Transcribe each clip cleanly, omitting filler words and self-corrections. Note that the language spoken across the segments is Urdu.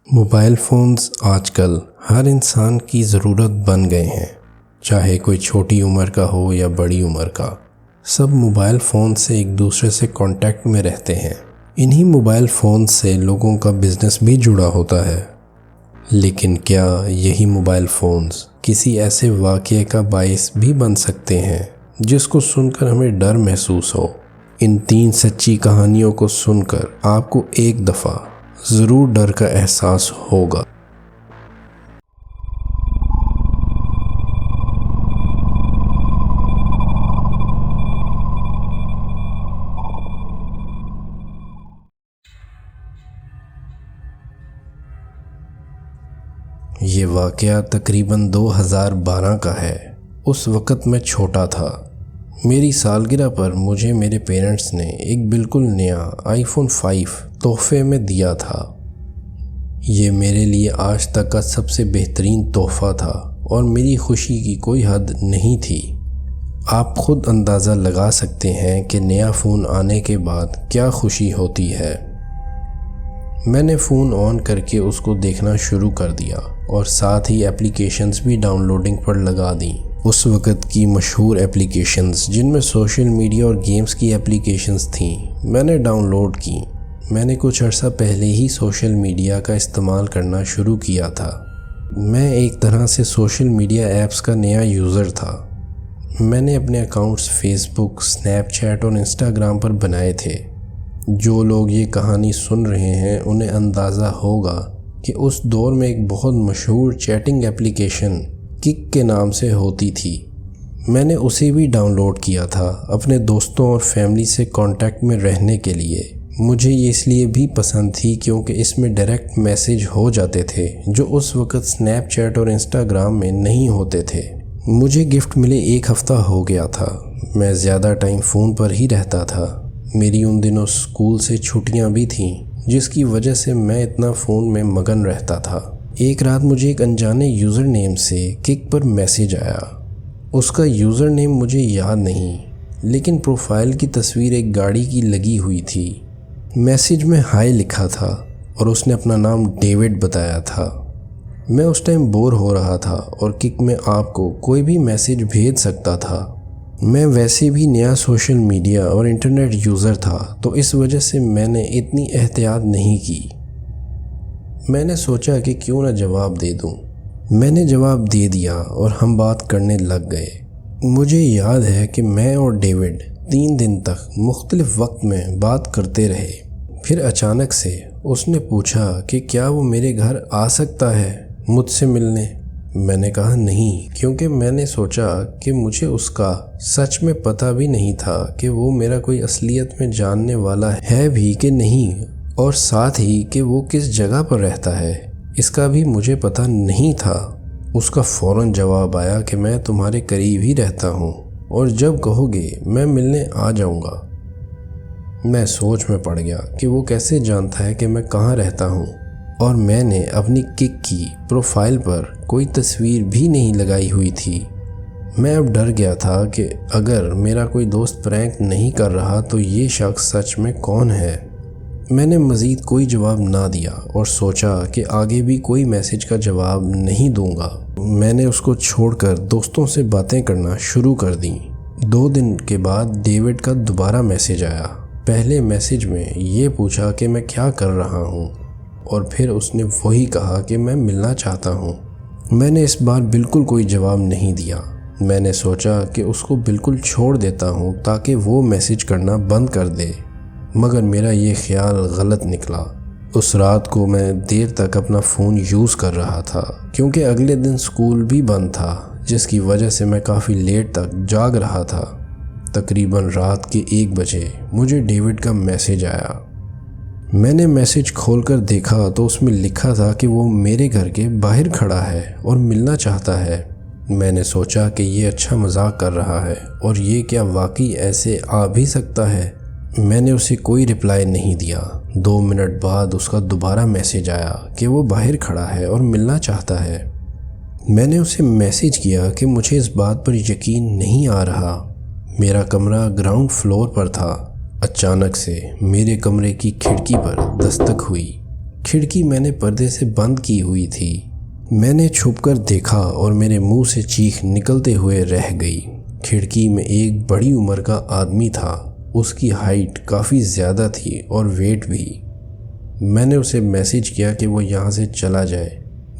موبائل فونز آج کل ہر انسان کی ضرورت بن گئے ہیں، چاہے کوئی چھوٹی عمر کا ہو یا بڑی عمر کا۔ سب موبائل فون سے ایک دوسرے سے کانٹیکٹ میں رہتے ہیں۔ انہی موبائل فون سے لوگوں کا بزنس بھی جڑا ہوتا ہے۔ لیکن کیا یہی موبائل فونز کسی ایسے واقعے کا باعث بھی بن سکتے ہیں جس کو سن کر ہمیں ڈر محسوس ہو؟ ان 3 سچی کہانیوں کو سن کر آپ کو ایک دفعہ ضرور ڈر کا احساس ہوگا۔ یہ واقعہ تقریباً 2012 کا ہے۔ اس وقت میں چھوٹا تھا۔ میری سالگرہ پر مجھے میرے پیرنٹس نے ایک بالکل نیا iPhone 5 تحفے میں دیا تھا۔ یہ میرے لیے آج تک کا سب سے بہترین تحفہ تھا اور میری خوشی کی کوئی حد نہیں تھی۔ آپ خود اندازہ لگا سکتے ہیں کہ نیا فون آنے کے بعد کیا خوشی ہوتی ہے۔ میں نے فون آن کر کے اس کو دیکھنا شروع کر دیا اور ساتھ ہی اپلیکیشنز بھی ڈاؤن لوڈنگ پر لگا دیں۔ اس وقت کی مشہور اپلیکیشنز جن میں سوشل میڈیا اور گیمز کی اپلیکیشنز تھیں میں نے ڈاؤن لوڈ کی۔ میں نے کچھ عرصہ پہلے ہی سوشل میڈیا کا استعمال کرنا شروع کیا تھا۔ میں ایک طرح سے سوشل میڈیا ایپس کا نیا یوزر تھا۔ میں نے اپنے اکاؤنٹس فیس بک، اسنیپ چیٹ اور انسٹاگرام پر بنائے تھے۔ جو لوگ یہ کہانی سن رہے ہیں انہیں اندازہ ہوگا کہ اس دور میں ایک بہت مشہور چیٹنگ اپلیکیشن کک کے نام سے ہوتی تھی۔ میں نے اسے بھی ڈاؤن لوڈ کیا تھا اپنے دوستوں اور فیملی سے کانٹیکٹ میں رہنے کے لیے۔ مجھے یہ اس لیے بھی پسند تھی کیونکہ اس میں ڈائریکٹ میسیج ہو جاتے تھے جو اس وقت اسنیپ چیٹ اور انسٹاگرام میں نہیں ہوتے تھے۔ مجھے گفٹ ملے 1 ہفتہ ہو گیا تھا۔ میں زیادہ ٹائم فون پر ہی رہتا تھا۔ میری ان دنوں اسکول سے چھٹیاں بھی تھیں جس کی وجہ سے میں اتنا فون میں مگن رہتا تھا۔ ایک رات مجھے ایک انجانے یوزر نیم سے کک پر میسیج آیا۔ اس کا یوزر نیم مجھے یاد نہیں، لیکن پروفائل کی تصویر ایک گاڑی کی لگی ہوئی تھی۔ میسیج میں ہائے لکھا تھا اور اس نے اپنا نام ڈیوڈ بتایا تھا۔ میں اس ٹائم بور ہو رہا تھا اور کک میں آپ کو کوئی بھی میسیج بھیج سکتا تھا۔ میں ویسے بھی نیا سوشل میڈیا اور انٹرنیٹ یوزر تھا تو اس وجہ سے میں نے اتنی احتیاط نہیں کی۔ میں نے سوچا کہ کیوں نہ جواب دے دوں۔ میں نے جواب دے دیا اور ہم بات کرنے لگ گئے۔ مجھے یاد ہے کہ میں اور ڈیوڈ 3 دن تک مختلف وقت میں بات کرتے رہے۔ پھر اچانک سے اس نے پوچھا کہ کیا وہ میرے گھر آ سکتا ہے مجھ سے ملنے۔ میں نے کہا نہیں، کیونکہ میں نے سوچا کہ مجھے اس کا سچ میں پتہ بھی نہیں تھا کہ وہ میرا کوئی اصلیت میں جاننے والا ہے بھی کہ نہیں، اور ساتھ ہی کہ وہ کس جگہ پر رہتا ہے اس کا بھی مجھے پتہ نہیں تھا۔ اس کا فوراً جواب آیا کہ میں تمہارے قریب ہی رہتا ہوں اور جب کہو گے میں ملنے آ جاؤں گا۔ میں سوچ میں پڑ گیا کہ وہ کیسے جانتا ہے کہ میں کہاں رہتا ہوں، اور میں نے اپنی کک کی پروفائل پر کوئی تصویر بھی نہیں لگائی ہوئی تھی۔ میں اب ڈر گیا تھا کہ اگر میرا کوئی دوست پرینک نہیں کر رہا تو یہ شخص سچ میں کون ہے۔ میں نے مزید کوئی جواب نہ دیا اور سوچا کہ آگے بھی کوئی میسیج کا جواب نہیں دوں گا۔ میں نے اس کو چھوڑ کر دوستوں سے باتیں کرنا شروع کر دیں۔ 2 دن کے بعد ڈیوڈ کا دوبارہ میسیج آیا۔ پہلے میسیج میں یہ پوچھا کہ میں کیا کر رہا ہوں، اور پھر اس نے وہی کہا کہ میں ملنا چاہتا ہوں۔ میں نے اس بار بالکل کوئی جواب نہیں دیا۔ میں نے سوچا کہ اس کو بالکل چھوڑ دیتا ہوں تاکہ وہ میسیج کرنا بند کر دے، مگر میرا یہ خیال غلط نکلا۔ اس رات کو میں دیر تک اپنا فون یوز کر رہا تھا کیونکہ اگلے دن اسکول بھی بند تھا، جس کی وجہ سے میں کافی لیٹ تک جاگ رہا تھا۔ تقریباً رات کے 1 بجے مجھے ڈیوڈ کا میسیج آیا۔ میں نے میسیج کھول کر دیکھا تو اس میں لکھا تھا کہ وہ میرے گھر کے باہر کھڑا ہے اور ملنا چاہتا ہے۔ میں نے سوچا کہ یہ اچھا مذاق کر رہا ہے اور یہ کیا واقعی ایسے آ بھی سکتا ہے۔ میں نے اسے کوئی رپلائی نہیں دیا۔ 2 منٹ بعد اس کا دوبارہ میسیج آیا کہ وہ باہر کھڑا ہے اور ملنا چاہتا ہے۔ میں نے اسے میسیج کیا کہ مجھے اس بات پر یقین نہیں آ رہا۔ میرا کمرہ گراؤنڈ فلور پر تھا۔ اچانک سے میرے کمرے کی کھڑکی پر دستک ہوئی۔ کھڑکی میں نے پردے سے بند کی ہوئی تھی۔ میں نے چھپ کر دیکھا اور میرے منہ سے چیخ نکلتے ہوئے رہ گئی۔ کھڑکی میں ایک بڑی عمر کا آدمی تھا۔ اس کی ہائٹ کافی زیادہ تھی اور ویٹ بھی۔ میں نے اسے میسیج کیا کہ وہ یہاں سے چلا جائے،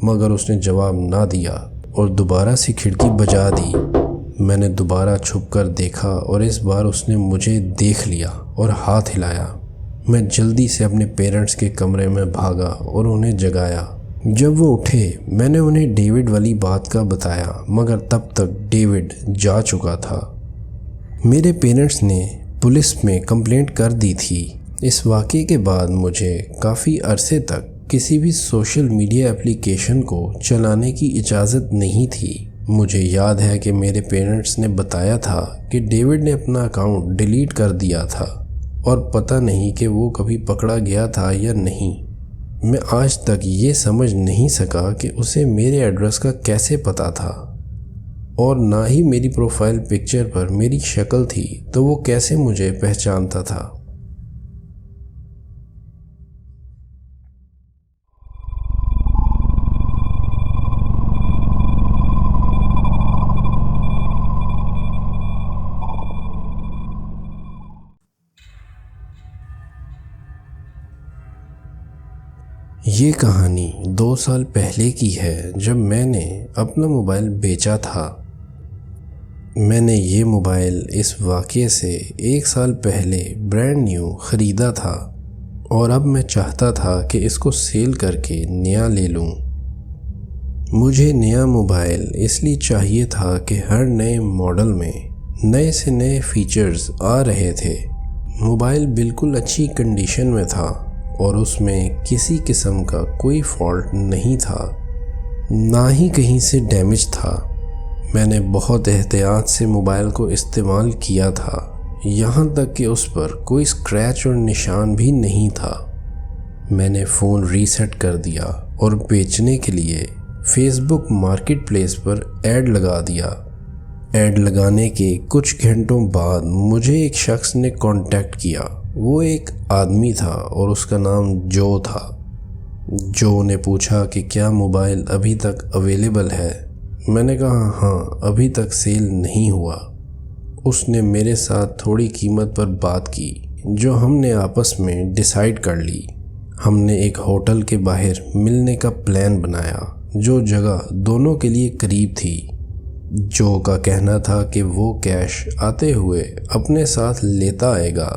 مگر اس نے جواب نہ دیا اور دوبارہ سے کھڑکی بجا دی۔ میں نے دوبارہ چھپ کر دیکھا اور اس بار اس نے مجھے دیکھ لیا اور ہاتھ ہلایا۔ میں جلدی سے اپنے پیرنٹس کے کمرے میں بھاگا اور انہیں جگایا۔ جب وہ اٹھے میں نے انہیں ڈیوڈ والی بات کا بتایا، مگر تب تک ڈیوڈ جا چکا تھا۔ میرے پیرنٹس نے پولیس میں کمپلینٹ کر دی تھی۔ اس واقعے کے بعد مجھے کافی عرصے تک کسی بھی سوشل میڈیا اپلیکیشن کو چلانے کی اجازت نہیں تھی۔ مجھے یاد ہے کہ میرے پیرنٹس نے بتایا تھا کہ ڈیوڈ نے اپنا اکاؤنٹ ڈیلیٹ کر دیا تھا اور پتہ نہیں کہ وہ کبھی پکڑا گیا تھا یا نہیں۔ میں آج تک یہ سمجھ نہیں سکا کہ اسے میرے ایڈریس کا کیسے پتہ تھا، اور نہ ہی میری پروفائل پکچر پر میری شکل تھی تو وہ کیسے مجھے پہچانتا تھا۔ یہ کہانی 2 سال پہلے کی ہے، جب میں نے اپنا موبائل بیچا تھا۔ میں نے یہ موبائل اس واقعے سے 1 سال پہلے برانڈ نیو خریدا تھا اور اب میں چاہتا تھا کہ اس کو سیل کر کے نیا لے لوں۔ مجھے نیا موبائل اس لیے چاہیے تھا کہ ہر نئے ماڈل میں نئے سے نئے فیچرز آ رہے تھے۔ موبائل بالکل اچھی کنڈیشن میں تھا اور اس میں کسی قسم کا کوئی فالٹ نہیں تھا، نہ ہی کہیں سے ڈیمیج تھا۔ میں نے بہت احتیاط سے موبائل کو استعمال کیا تھا، یہاں تک کہ اس پر کوئی اسکریچ اور نشان بھی نہیں تھا۔ میں نے فون ریسیٹ کر دیا اور بیچنے کے لیے فیس بک مارکیٹ پلیس پر ایڈ لگا دیا۔ ایڈ لگانے کے کچھ گھنٹوں بعد مجھے ایک شخص نے کانٹیکٹ کیا۔ وہ ایک آدمی تھا اور اس کا نام جو تھا۔ جو نے پوچھا کہ کیا موبائل ابھی تک اویلیبل ہے۔ میں نے کہا ہاں، ابھی تک سیل نہیں ہوا۔ اس نے میرے ساتھ تھوڑی قیمت پر بات کی جو ہم نے آپس میں ڈیسائیڈ کر لی۔ ہم نے ایک ہوٹل کے باہر ملنے کا پلان بنایا جو جگہ دونوں کے لیے قریب تھی۔ جو کا کہنا تھا کہ وہ کیش آتے ہوئے اپنے ساتھ لیتا آئے گا۔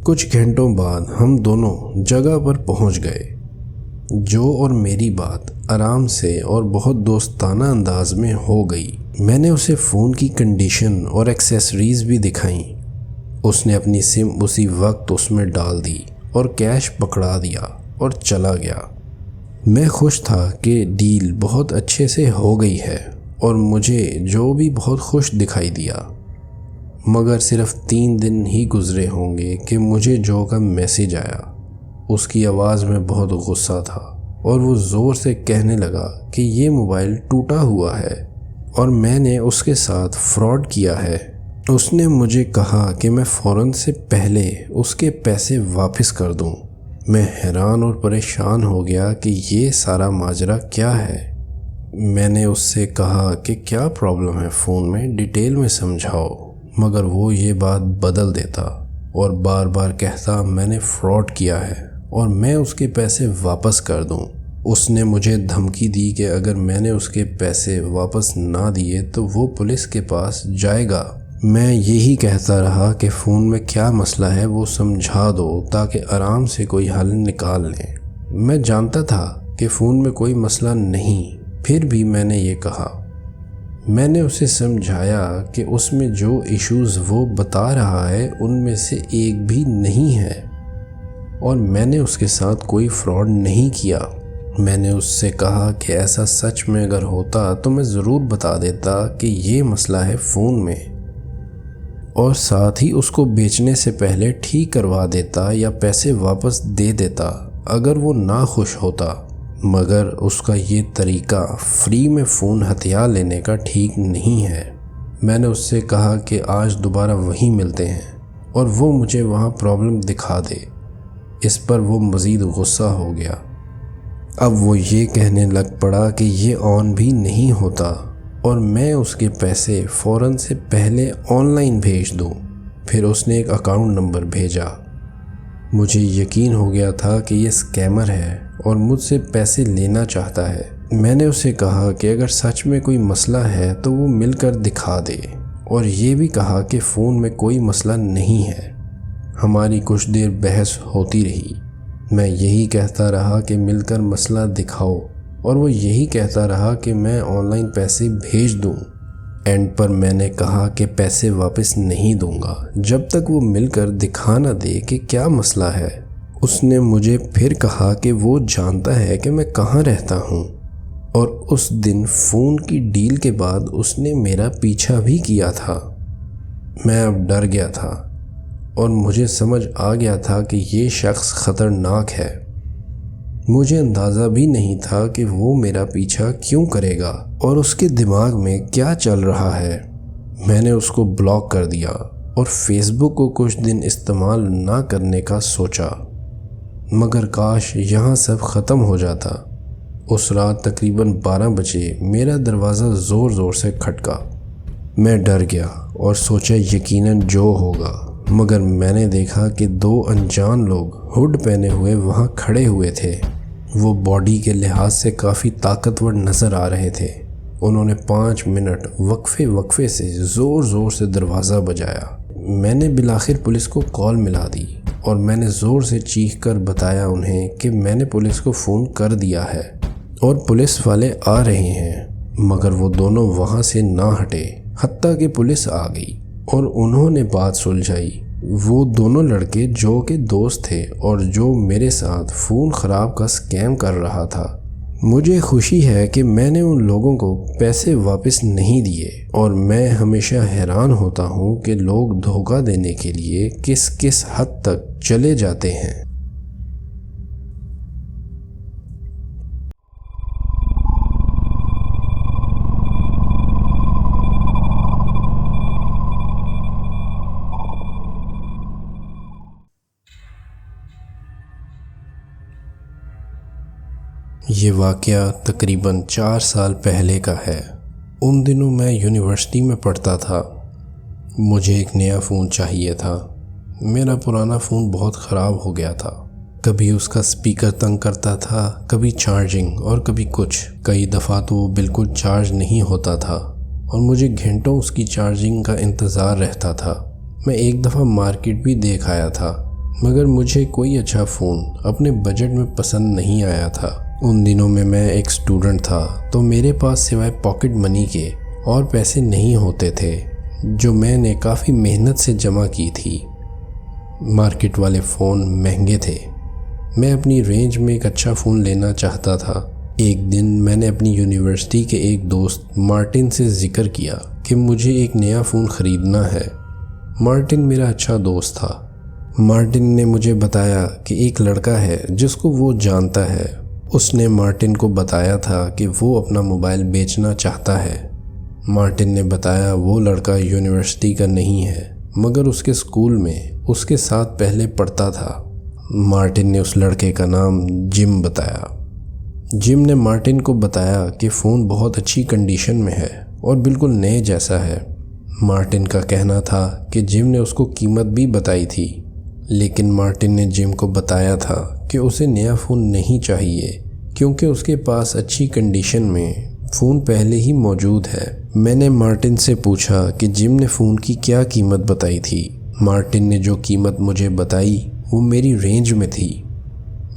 کچھ گھنٹوں بعد ہم دونوں جگہ پر پہنچ گئے۔ جو اور میری بات آرام سے اور بہت دوستانہ انداز میں ہو گئی۔ میں نے اسے فون کی کنڈیشن اور ایکسیسریز بھی دکھائیں۔ اس نے اپنی سم اسی وقت اس میں ڈال دی اور کیش پکڑا دیا اور چلا گیا۔ میں خوش تھا کہ ڈیل بہت اچھے سے ہو گئی ہے اور مجھے جو بھی بہت خوش دکھائی دیا۔ مگر صرف 3 دن ہی گزرے ہوں گے کہ مجھے جو کا میسیج آیا۔ اس کی آواز میں بہت غصہ تھا اور وہ زور سے کہنے لگا کہ یہ موبائل ٹوٹا ہوا ہے اور میں نے اس کے ساتھ فراڈ کیا ہے۔ اس نے مجھے کہا کہ میں فوراً سے پہلے اس کے پیسے واپس کر دوں۔ میں حیران اور پریشان ہو گیا کہ یہ سارا ماجرا کیا ہے۔ میں نے اس سے کہا کہ کیا پرابلم ہے فون میں، ڈیٹیل میں سمجھاؤ، مگر وہ یہ بات بدل دیتا اور بار بار کہتا میں نے فراڈ کیا ہے اور میں اس کے پیسے واپس کر دوں۔ اس نے مجھے دھمکی دی کہ اگر میں نے اس کے پیسے واپس نہ دیے تو وہ پولیس کے پاس جائے گا۔ میں یہی کہتا رہا کہ فون میں کیا مسئلہ ہے وہ سمجھا دو تاکہ آرام سے کوئی حل نکال لیں۔ میں جانتا تھا کہ فون میں کوئی مسئلہ نہیں، پھر بھی میں نے یہ کہا۔ میں نے اسے سمجھایا کہ اس میں جو ایشوز وہ بتا رہا ہے ان میں سے ایک بھی نہیں ہے اور میں نے اس کے ساتھ کوئی فراڈ نہیں کیا۔ میں نے اس سے کہا کہ ایسا سچ میں اگر ہوتا تو میں ضرور بتا دیتا کہ یہ مسئلہ ہے فون میں، اور ساتھ ہی اس کو بیچنے سے پہلے ٹھیک کروا دیتا یا پیسے واپس دے دیتا اگر وہ ناخوش ہوتا۔ مگر اس کا یہ طریقہ فری میں فون ہتھیار لینے کا ٹھیک نہیں ہے۔ میں نے اس سے کہا کہ آج دوبارہ وہیں ملتے ہیں اور وہ مجھے وہاں پرابلم دکھا دے۔ اس پر وہ مزید غصہ ہو گیا۔ اب وہ یہ کہنے لگ پڑا کہ یہ آن بھی نہیں ہوتا اور میں اس کے پیسے فوراً سے پہلے آن لائن بھیج دوں۔ پھر اس نے ایک اکاؤنٹ نمبر بھیجا۔ مجھے یقین ہو گیا تھا کہ یہ اسکیمر ہے اور مجھ سے پیسے لینا چاہتا ہے۔ میں نے اسے کہا کہ اگر سچ میں کوئی مسئلہ ہے تو وہ مل کر دکھا دے، اور یہ بھی کہا کہ فون میں کوئی مسئلہ نہیں ہے۔ ہماری کچھ دیر بحث ہوتی رہی۔ میں یہی کہتا رہا کہ مل کر مسئلہ دکھاؤ، اور وہ یہی کہتا رہا کہ میں آن لائن پیسے بھیج دوں۔ اینڈ پر میں نے کہا کہ پیسے واپس نہیں دوں گا جب تک وہ مل کر دکھا نہ دے کہ کیا مسئلہ ہے۔ اس نے مجھے پھر کہا کہ وہ جانتا ہے کہ میں کہاں رہتا ہوں، اور اس دن فون کی ڈیل کے بعد اس نے میرا پیچھا بھی کیا تھا۔ میں اب ڈر گیا تھا اور مجھے سمجھ آ گیا تھا کہ یہ شخص خطرناک ہے۔ مجھے اندازہ بھی نہیں تھا کہ وہ میرا پیچھا کیوں کرے گا اور اس کے دماغ میں کیا چل رہا ہے۔ میں نے اس کو بلاک کر دیا اور فیس بک کو کچھ دن استعمال نہ کرنے کا سوچا، مگر کاش یہاں سب ختم ہو جاتا۔ اس رات تقریباً 12 بجے میرا دروازہ زور زور سے کھٹکا۔ میں ڈر گیا اور سوچا یقیناً جو ہوگا، مگر میں نے دیکھا کہ 2 انجان لوگ ہوڈ پہنے ہوئے وہاں کھڑے ہوئے تھے۔ وہ باڈی کے لحاظ سے کافی طاقتور نظر آ رہے تھے۔ انہوں نے 5 منٹ وقفے سے زور زور سے دروازہ بجایا۔ میں نے بالآخر پولیس کو کال ملا دی اور میں نے زور سے چیخ کر بتایا انہیں کہ میں نے پولیس کو فون کر دیا ہے اور پولیس والے آ رہے ہیں، مگر وہ دونوں وہاں سے نہ ہٹے حتیٰ کہ پولیس آ گئی اور انہوں نے بات سلجھائی۔ وہ دونوں لڑکے جو کہ دوست تھے اور جو میرے ساتھ فون خراب کا اسکیم کر رہا تھا۔ مجھے خوشی ہے کہ میں نے ان لوگوں کو پیسے واپس نہیں دیے، اور میں ہمیشہ حیران ہوتا ہوں کہ لوگ دھوکہ دینے کے لیے کس حد تک چلے جاتے ہیں۔ یہ واقعہ تقریباً 4 سال پہلے کا ہے۔ ان دنوں میں یونیورسٹی میں پڑھتا تھا۔ مجھے ایک نیا فون چاہیے تھا۔ میرا پرانا فون بہت خراب ہو گیا تھا۔ کبھی اس کا سپیکر تنگ کرتا تھا، کبھی چارجنگ اور کبھی کچھ۔ کئی دفعہ تو وہ بالکل چارج نہیں ہوتا تھا اور مجھے گھنٹوں اس کی چارجنگ کا انتظار رہتا تھا۔ میں ایک دفعہ مارکیٹ بھی دیکھ آیا تھا، مگر مجھے کوئی اچھا فون اپنے بجٹ میں پسند نہیں آیا تھا۔ ان دنوں میں ایک اسٹوڈنٹ تھا، تو میرے پاس سوائے پاکٹ منی کے اور پیسے نہیں ہوتے تھے جو میں نے کافی محنت سے جمع کی تھی۔ مارکیٹ والے فون مہنگے تھے۔ میں اپنی رینج میں ایک اچھا فون لینا چاہتا تھا۔ ایک دن میں نے اپنی یونیورسٹی کے ایک دوست مارٹن سے ذکر کیا کہ مجھے ایک نیا فون خریدنا ہے۔ مارٹن میرا اچھا دوست تھا۔ مارٹن نے مجھے بتایا کہ ایک لڑکا ہے جس کو وہ جانتا ہے۔ اس نے مارٹن کو بتایا تھا کہ وہ اپنا موبائل بیچنا چاہتا ہے۔ مارٹن نے بتایا وہ لڑکا یونیورسٹی کا نہیں ہے، مگر اس کے اسکول میں اس کے ساتھ پہلے پڑھتا تھا۔ مارٹن نے اس لڑکے کا نام جم بتایا۔ جم نے مارٹن کو بتایا کہ فون بہت اچھی کنڈیشن میں ہے اور بالکل نئے جیسا ہے۔ مارٹن کا کہنا تھا کہ جم نے اس کو قیمت بھی بتائی تھی، لیکن مارٹن نے جم کو بتایا تھا کہ اسے نیا فون نہیں چاہیے کیونکہ اس کے پاس اچھی کنڈیشن میں فون پہلے ہی موجود ہے۔ میں نے مارٹن سے پوچھا کہ جم نے فون کی کیا قیمت بتائی تھی۔ مارٹن نے جو قیمت مجھے بتائی وہ میری رینج میں تھی۔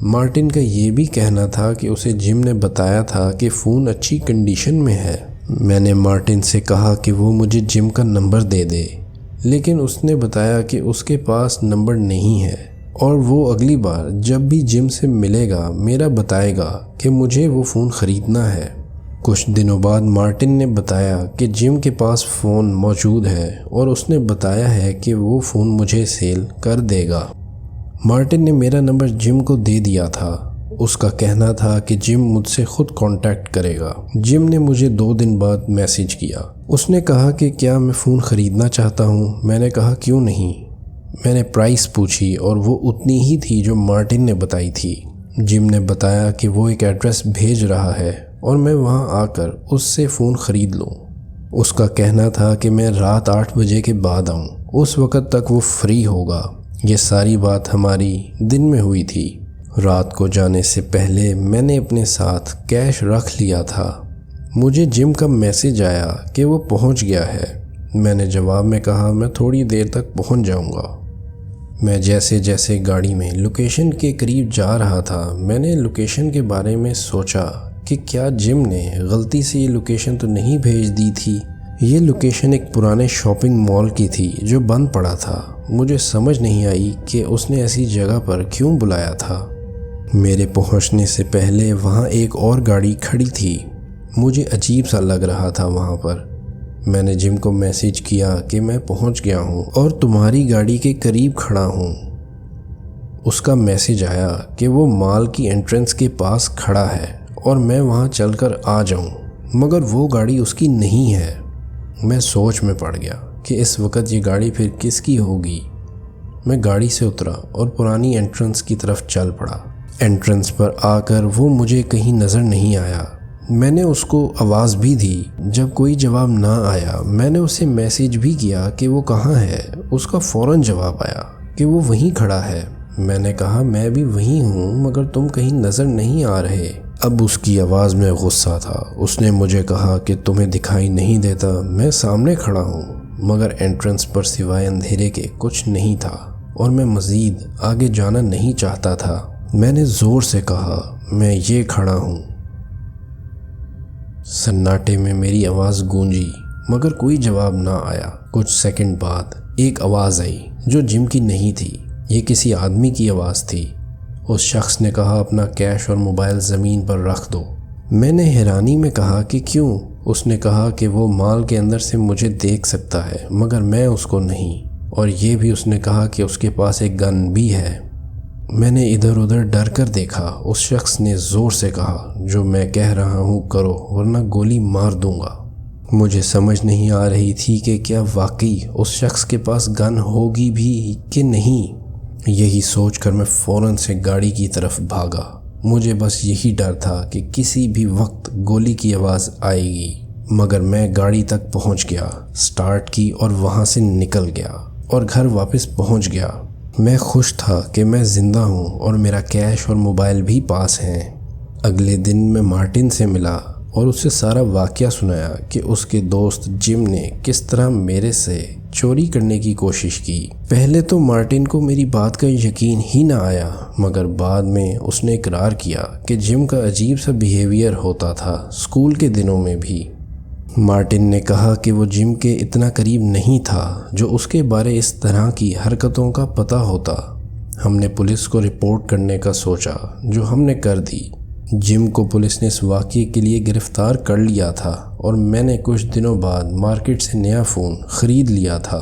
مارٹن کا یہ بھی کہنا تھا کہ اسے جم نے بتایا تھا کہ فون اچھی کنڈیشن میں ہے۔ میں نے مارٹن سے کہا کہ وہ مجھے جم کا نمبر دے دے، لیکن اس نے بتایا کہ اس کے پاس نمبر نہیں ہے اور وہ اگلی بار جب بھی جم سے ملے گا میرا بتائے گا کہ مجھے وہ فون خریدنا ہے۔ کچھ دنوں بعد مارٹن نے بتایا کہ جم کے پاس فون موجود ہے اور اس نے بتایا ہے کہ وہ فون مجھے سیل کر دے گا۔ مارٹن نے میرا نمبر جم کو دے دیا تھا۔ اس کا کہنا تھا کہ جم مجھ سے خود کانٹیکٹ کرے گا۔ جم نے مجھے 2 دن بعد میسیج کیا۔ اس نے کہا کہ کیا میں فون خریدنا چاہتا ہوں۔ میں نے کہا کیوں نہیں۔ میں نے پرائس پوچھی اور وہ اتنی ہی تھی جو مارٹن نے بتائی تھی۔ جم نے بتایا کہ وہ ایک ایڈریس بھیج رہا ہے اور میں وہاں آ کر اس سے فون خرید لوں۔ اس کا کہنا تھا کہ میں رات 8 بجے کے بعد آؤں، اس وقت تک وہ فری ہوگا۔ یہ ساری بات ہماری دن میں ہوئی تھی۔ رات کو جانے سے پہلے میں نے اپنے ساتھ کیش رکھ لیا تھا۔ مجھے جم کا میسج آیا کہ وہ پہنچ گیا ہے۔ میں نے جواب میں کہا میں تھوڑی دیر تک پہنچ جاؤں گا۔ میں جیسے جیسے گاڑی میں لوکیشن کے قریب جا رہا تھا میں نے لوکیشن کے بارے میں سوچا کہ کیا جم نے غلطی سے یہ لوکیشن تو نہیں بھیج دی تھی۔ یہ لوکیشن ایک پرانے شاپنگ مال کی تھی جو بند پڑا تھا۔ مجھے سمجھ نہیں آئی کہ اس نے ایسی جگہ پر کیوں بلایا تھا۔ میرے پہنچنے سے پہلے وہاں ایک اور گاڑی کھڑی تھی۔ مجھے عجیب سا لگ رہا تھا وہاں پر۔ میں نے جم کو میسج کیا کہ میں پہنچ گیا ہوں اور تمہاری گاڑی کے قریب کھڑا ہوں۔ اس کا میسج آیا کہ وہ مال کی انٹرنس کے پاس کھڑا ہے اور میں وہاں چل کر آ جاؤں، مگر وہ گاڑی اس کی نہیں ہے۔ میں سوچ میں پڑ گیا کہ اس وقت یہ گاڑی پھر کس کی ہوگی۔ میں گاڑی سے اترا اور پرانی انٹرنس کی طرف چل پڑا۔ انٹرنس پر آ کر وہ مجھے کہیں نظر نہیں آیا۔ میں نے اس کو آواز بھی دی۔ جب کوئی جواب نہ آیا میں نے اسے میسج بھی کیا کہ وہ کہاں ہے۔ اس کا فوراً جواب آیا کہ وہ وہیں کھڑا ہے۔ میں نے کہا میں بھی وہیں ہوں مگر تم کہیں نظر نہیں آ رہے۔ اب اس کی آواز میں غصہ تھا۔ اس نے مجھے کہا کہ تمہیں دکھائی نہیں دیتا، میں سامنے کھڑا ہوں، مگر انٹرنس پر سوائے اندھیرے کے کچھ نہیں تھا اور میں مزید آگے جانا نہیں چاہتا تھا۔ میں نے زور سے کہا میں یہ کھڑا ہوں۔ سناٹے میں میری آواز گونجی مگر کوئی جواب نہ آیا۔ کچھ سیکنڈ بعد ایک آواز آئی جو جم کی نہیں تھی، یہ کسی آدمی کی آواز تھی۔ اس شخص نے کہا اپنا کیش اور موبائل زمین پر رکھ دو۔ میں نے حیرانی میں کہا کہ کیوں؟ اس نے کہا کہ وہ مال کے اندر سے مجھے دیکھ سکتا ہے مگر میں اس کو نہیں، اور یہ بھی اس نے کہا کہ اس کے پاس ایک گن بھی ہے۔ میں نے ادھر ادھر ڈر کر دیکھا۔ اس شخص نے زور سے کہا جو میں کہہ رہا ہوں کرو ورنہ گولی مار دوں گا۔ مجھے سمجھ نہیں آ رہی تھی کہ کیا واقعی اس شخص کے پاس گن ہوگی بھی کہ نہیں۔ یہی سوچ کر میں فوراً سے گاڑی کی طرف بھاگا۔ مجھے بس یہی ڈر تھا کہ کسی بھی وقت گولی کی آواز آئے گی، مگر میں گاڑی تک پہنچ گیا، سٹارٹ کی اور وہاں سے نکل گیا اور گھر واپس پہنچ گیا۔ میں خوش تھا کہ میں زندہ ہوں اور میرا کیش اور موبائل بھی پاس ہیں۔ اگلے دن میں مارٹن سے ملا اور اسے سارا واقعہ سنایا کہ اس کے دوست جم نے کس طرح میرے سے چوری کرنے کی کوشش کی۔ پہلے تو مارٹن کو میری بات کا یقین ہی نہ آیا، مگر بعد میں اس نے اقرار کیا کہ جم کا عجیب سا بیہیویئر ہوتا تھا اسکول کے دنوں میں بھی۔ مارٹن نے کہا کہ وہ جم کے اتنا قریب نہیں تھا جو اس کے بارے اس طرح کی حرکتوں کا پتہ ہوتا۔ ہم نے پولیس کو رپورٹ کرنے کا سوچا جو ہم نے کر دی۔ جم کو پولیس نے اس واقعے کے لیے گرفتار کر لیا تھا اور میں نے کچھ دنوں بعد مارکیٹ سے نیا فون خرید لیا تھا۔